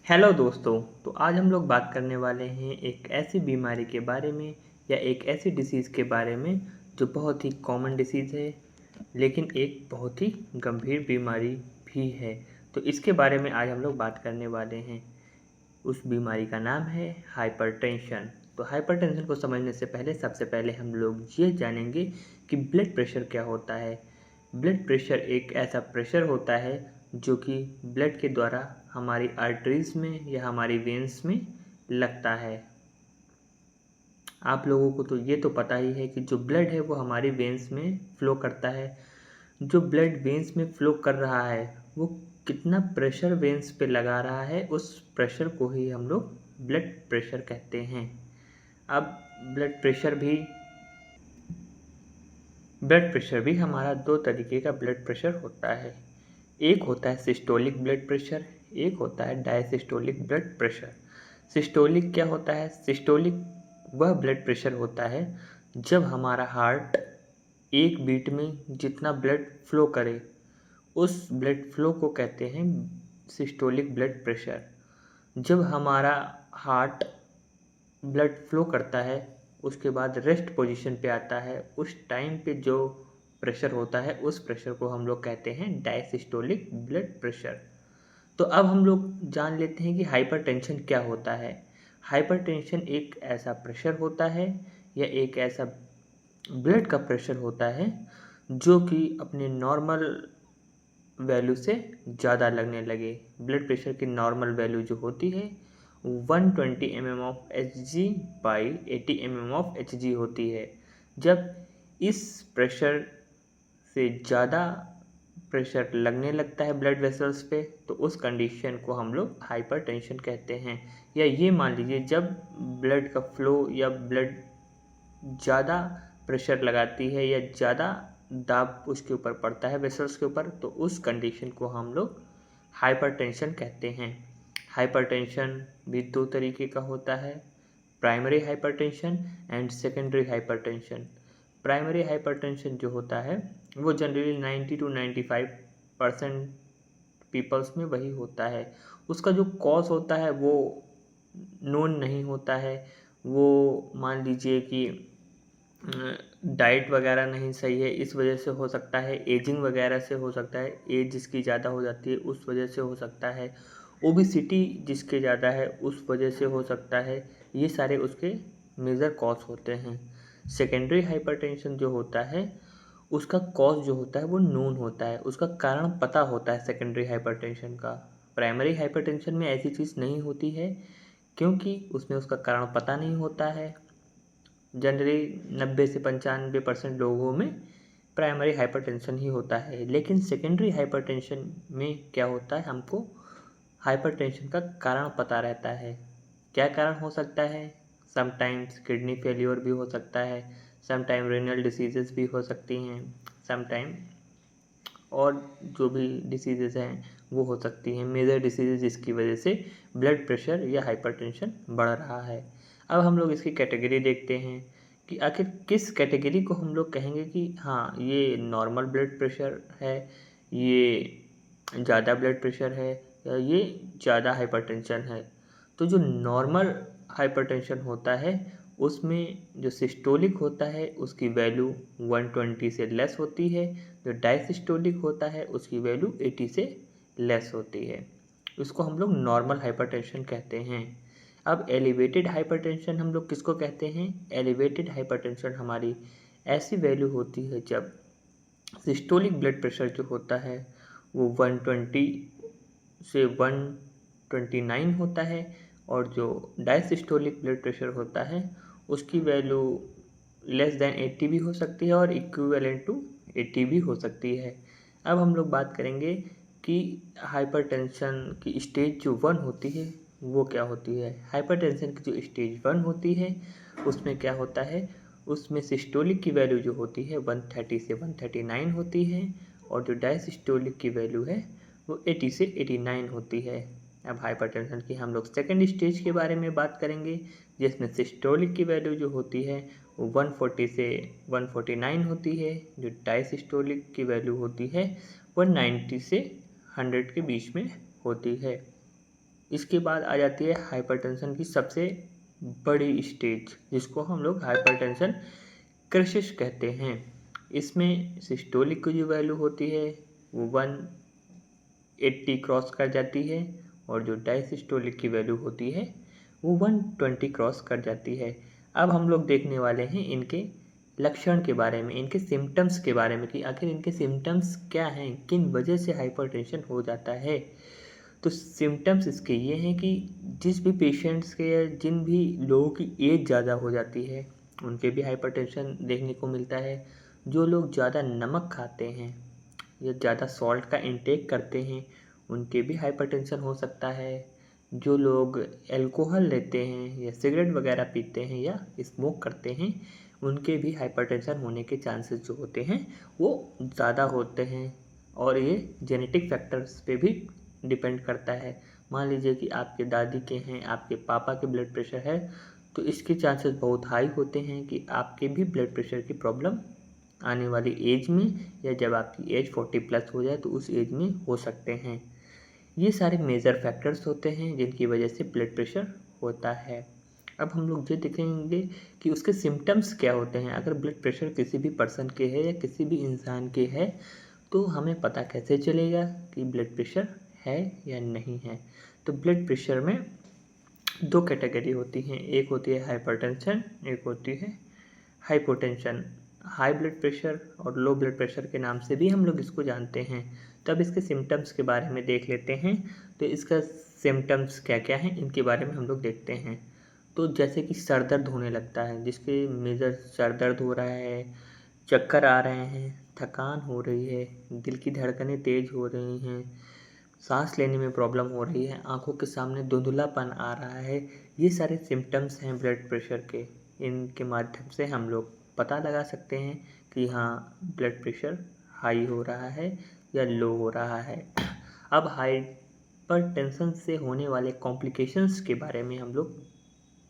Hello दोस्तों। तो आज हम लोग बात करने वाले हैं एक ऐसी बीमारी के बारे में या एक ऐसी डिसीज़ के बारे में जो बहुत ही कॉमन डिसीज़ है, लेकिन एक बहुत ही गंभीर बीमारी भी है। तो इसके बारे में आज हम लोग बात करने वाले हैं। उस बीमारी का नाम है हाइपरटेंशन। तो हाइपरटेंशन को समझने से पहले सबसे पहले हम लोग ये जानेंगे कि ब्लड प्रेशर क्या होता है। ब्लड प्रेशर एक ऐसा प्रेशर होता है जो कि ब्लड के द्वारा हमारी आर्टरीज में या हमारी वेंस में लगता है। आप लोगों को तो ये तो पता ही है कि जो ब्लड है वो हमारी वेंस में फ़्लो करता है। जो ब्लड वेंस में फ़्लो कर रहा है वो कितना प्रेशर वेंस पे लगा रहा है, उस प्रेशर को ही हम लोग ब्लड प्रेशर कहते हैं। अब ब्लड प्रेशर भी हमारा दो तरीके का ब्लड प्रेशर होता है। एक होता है सिस्टोलिक ब्लड प्रेशर, एक होता है डायसिस्टोलिक ब्लड प्रेशर। सिस्टोलिक क्या होता है? सिस्टोलिक वह ब्लड प्रेशर होता है जब हमारा हार्ट एक बीट में जितना ब्लड फ्लो करे, उस ब्लड फ्लो को कहते हैं सिस्टोलिक ब्लड प्रेशर। जब हमारा हार्ट ब्लड फ्लो करता है उसके बाद रेस्ट पोजीशन पे आता है, उस टाइम पे जो प्रेशर होता है उस प्रेशर को हम लोग कहते हैं डायसिस्टोलिक ब्लड प्रेशर। तो अब हम लोग जान लेते हैं कि हाइपरटेंशन क्या होता है। हाइपरटेंशन एक ऐसा प्रेशर होता है या एक ऐसा ब्लड का प्रेशर होता है जो कि अपने नॉर्मल वैल्यू से ज़्यादा लगने लगे। ब्लड प्रेशर की नॉर्मल वैल्यू जो होती है 120 mm of Hg by 80 mm of Hg होती है। जब इस प्रेशर से ज़्यादा प्रेशर लगने लगता है ब्लड वेसल्स पे, तो उस कंडीशन को हम लोग हाइपरटेंशन कहते हैं। या ये मान लीजिए जब ब्लड का फ्लो या ब्लड ज़्यादा प्रेशर लगाती है या ज़्यादा दाब उसके ऊपर पड़ता है वेसल्स के ऊपर, तो उस कंडीशन को हम लोग हाइपरटेंशन कहते हैं। हाइपरटेंशन भी दो तरीके का होता है, primary hypertension and secondary hypertension. Primary hypertension जो होता है वो जनरली 90 to 95% पीपल्स में वही होता है। उसका जो कॉज होता है वो नोन नहीं होता है। वो मान लीजिए कि डाइट वगैरह नहीं सही है, इस वजह से हो सकता है। एजिंग वगैरह से हो सकता है, एज जिसकी ज़्यादा हो जाती है उस वजह से हो सकता है। ओबिसिटी जिसके ज़्यादा है उस वजह से हो सकता है। ये सारे उसके मेजर कॉज होते हैं। सेकेंडरी हाइपरटेंशन जो होता है उसका कॉज जो होता है वो नोन होता है, उसका कारण पता होता है सेकेंडरी हाइपरटेंशन का। प्राइमरी हाइपरटेंशन में ऐसी चीज़ नहीं होती है क्योंकि उसमें उसका कारण पता नहीं होता है। जनरली 90 से 95% लोगों में प्राइमरी हाइपरटेंशन ही होता है। लेकिन सेकेंडरी हाइपरटेंशन में क्या होता है, हमको हाइपरटेंशन का कारण पता रहता है। क्या कारण हो सकता है? समटाइम्स किडनी फेलियर भी हो सकता है, समटाइम रेनल डिसीजेस भी हो सकती हैं, समटाइम और जो भी डिसीजेस हैं वो हो सकती हैं, मेजर डिसीजेस जिसकी वजह से ब्लड प्रेशर या हाइपरटेंशन बढ़ रहा है। अब हम लोग इसकी कैटेगरी देखते हैं कि आखिर किस कैटेगरी को हम लोग कहेंगे कि हाँ ये नॉर्मल ब्लड प्रेशर है, ये ज़्यादा ब्लड प्रेशर है या ये ज़्यादा हाइपरटेंशन है। तो जो नॉर्मल हाइपरटेंशन होता है उसमें जो सिस्टोलिक होता है उसकी वैल्यू 120 से लेस होती है, जो डायसिस्टोलिक होता है उसकी वैल्यू 80 से लेस होती है। उसको हम लोग नॉर्मल हाइपरटेंशन कहते हैं। अब एलिवेटेड हाइपरटेंशन हम लोग किसको कहते हैं? एलिवेटेड हाइपरटेंशन हमारी ऐसी वैल्यू होती है जब सिस्टोलिक ब्लड प्रेशर जो होता है वो 120 से 129 होता है, और जो डायसिस्टोलिक ब्लड प्रेशर होता है उसकी वैल्यू लेस देन 80 भी हो सकती है और इक्विवेलेंट टू 80 भी हो सकती है। अब हम लोग बात करेंगे कि हाइपरटेंशन की स्टेज जो 1 होती है वो क्या होती है। हाइपरटेंशन की जो स्टेज 1 होती है उसमें क्या होता है, उसमें सिस्टोलिक की वैल्यू जो होती है 130 से 139 होती है, और जो डायसिस्टोलिक की वैल्यू है वो 80 से 89 होती है। अब हाइपरटेंशन की हम लोग सेकेंड स्टेज के बारे में बात करेंगे जिसमें सिस्टोलिक की वैल्यू जो होती है वो 140 से 149 होती है, जो डायसिस्टोलिक की वैल्यू होती है 190 से 100 के बीच में होती है। इसके बाद आ जाती है हाइपरटेंशन की सबसे बड़ी स्टेज, जिसको हम लोग हाइपरटेंशन क्राइसिस कहते हैं। इसमें सिस्टोलिक की जो वैल्यू होती है वो 180 क्रॉस कर जाती है, और जो डायसिस्टोलिक की वैल्यू होती है वो 120 क्रॉस कर जाती है। अब हम लोग देखने वाले हैं इनके लक्षण के बारे में, इनके सिम्टम्स के बारे में, कि आखिर इनके सिम्टम्स क्या हैं, किन वजह से हाइपरटेंशन हो जाता है। तो सिम्टम्स इसके ये हैं कि जिस भी पेशेंट्स के या जिन भी लोगों की एज ज़्यादा हो जाती है उनके भी हाइपरटेंशन देखने को मिलता है। जो लोग ज़्यादा नमक खाते हैं या ज़्यादा सॉल्ट का इंटेक करते हैं उनके भी हाइपरटेंशन हो सकता है। जो लोग अल्कोहल लेते हैं या सिगरेट वगैरह पीते हैं या स्मोक करते हैं उनके भी हाइपरटेंशन होने के चांसेस जो होते हैं वो ज़्यादा होते हैं। और ये जेनेटिक फैक्टर्स पे भी डिपेंड करता है। मान लीजिए कि आपके दादी के हैं, आपके पापा के ब्लड प्रेशर है, तो इसके चांसेस बहुत हाई होते हैं कि आपके भी ब्लड प्रेशर की प्रॉब्लम आने वाली एज में या जब आपकी एज 40+ हो जाए तो उस एज में हो सकते हैं। ये सारे मेजर फैक्टर्स होते हैं जिनकी वजह से ब्लड प्रेशर होता है। अब हम लोग ये देखेंगे कि उसके सिम्टम्स क्या होते हैं। अगर ब्लड प्रेशर किसी भी पर्सन के है या किसी भी इंसान के है तो हमें पता कैसे चलेगा कि ब्लड प्रेशर है या नहीं है। तो ब्लड प्रेशर में दो कैटेगरी होती हैं, एक होती है हाइपरटेंशन, एक होती है हाइपोटेंशन। हाई ब्लड प्रेशर और लो ब्लड प्रेशर के नाम से भी हम लोग इसको जानते हैं। तो अब इसके सिम्टम्स के बारे में देख लेते हैं। तो इसका सिम्टम्स क्या क्या हैं इनके बारे में हम लोग देखते हैं। तो जैसे कि सर दर्द होने लगता है, जिसके मेजर सर दर्द हो रहा है, चक्कर आ रहे हैं, थकान हो रही है, दिल की धड़कनें तेज़ हो रही हैं, सांस लेने में प्रॉब्लम हो रही है, आंखों के सामने धुंधलापन आ रहा है, ये सारे सिम्टम्स हैं ब्लड प्रेशर के। इनके माध्यम से हम लोग पता लगा सकते हैं कि हाँ ब्लड प्रेशर हाई हो रहा है या लो हो रहा है। अब हाइपरटेंशन से होने वाले कॉम्प्लिकेशंस के बारे में हम लोग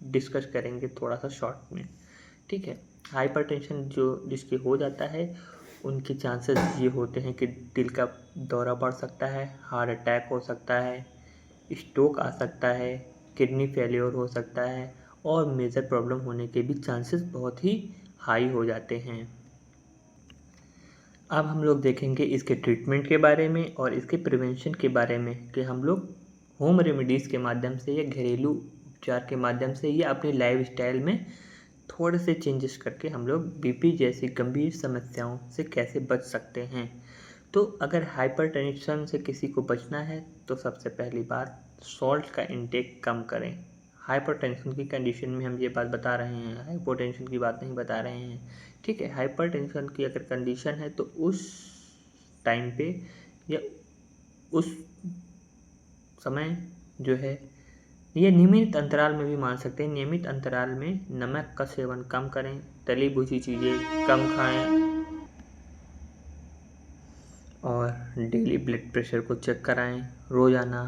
डिस्कस करेंगे थोड़ा सा शॉर्ट में। ठीक है, हाइपरटेंशन जो जिसके हो जाता है उनके चांसेस ये होते हैं कि दिल का दौरा पड़ सकता है, हार्ट अटैक हो सकता है, स्ट्रोक आ सकता है, किडनी फेलियर हो सकता है, और मेजर प्रॉब्लम होने के भी चांसेस बहुत ही हाई हो जाते हैं। अब हम लोग देखेंगे इसके ट्रीटमेंट के बारे में और इसके प्रिवेंशन के बारे में, कि हम लोग होम रेमेडीज़ के माध्यम से या घरेलू उपचार के माध्यम से या अपनी लाइफस्टाइल में थोड़े से चेंजेस करके हम लोग बीपी जैसी गंभीर समस्याओं से कैसे बच सकते हैं। तो अगर हाइपरटेंशन से किसी को बचना है तो सबसे पहली बात सॉल्ट का इंटेक कम करें। हाइपरटेंशन की कंडीशन में हम ये बात बता रहे हैं, हाइपोटेंशन की बात नहीं बता रहे हैं। ठीक है, हाइपरटेंशन की अगर कंडीशन है तो उस टाइम पे या उस समय जो है ये नियमित अंतराल में भी मान सकते हैं। नियमित अंतराल में नमक का सेवन कम करें, तली भुनी चीज़ें कम खाएं, और डेली ब्लड प्रेशर को चेक कराएं, रोज़ाना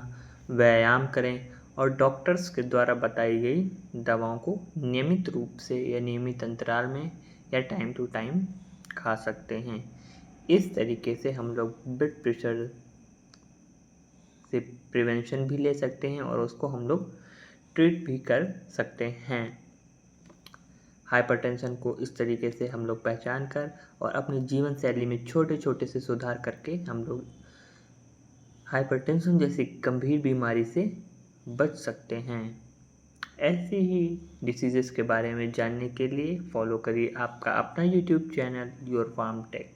व्यायाम करें, और डॉक्टर्स के द्वारा बताई गई दवाओं को नियमित रूप से या नियमित अंतराल में या टाइम टू टाइम खा सकते हैं। इस तरीके से हम लोग ब्लड प्रेशर से प्रिवेंशन भी ले सकते हैं और उसको हम लोग ट्रीट भी कर सकते हैं। हाइपरटेंशन को इस तरीके से हम लोग पहचान कर और अपनी जीवन शैली में छोटे छोटे से सुधार करके हम लोग हाइपरटेंशन जैसी गंभीर बीमारी से बच सकते हैं। ऐसे ही डिसीज़ेस के बारे में जानने के लिए फॉलो करिए आपका अपना YouTube channel your farm take.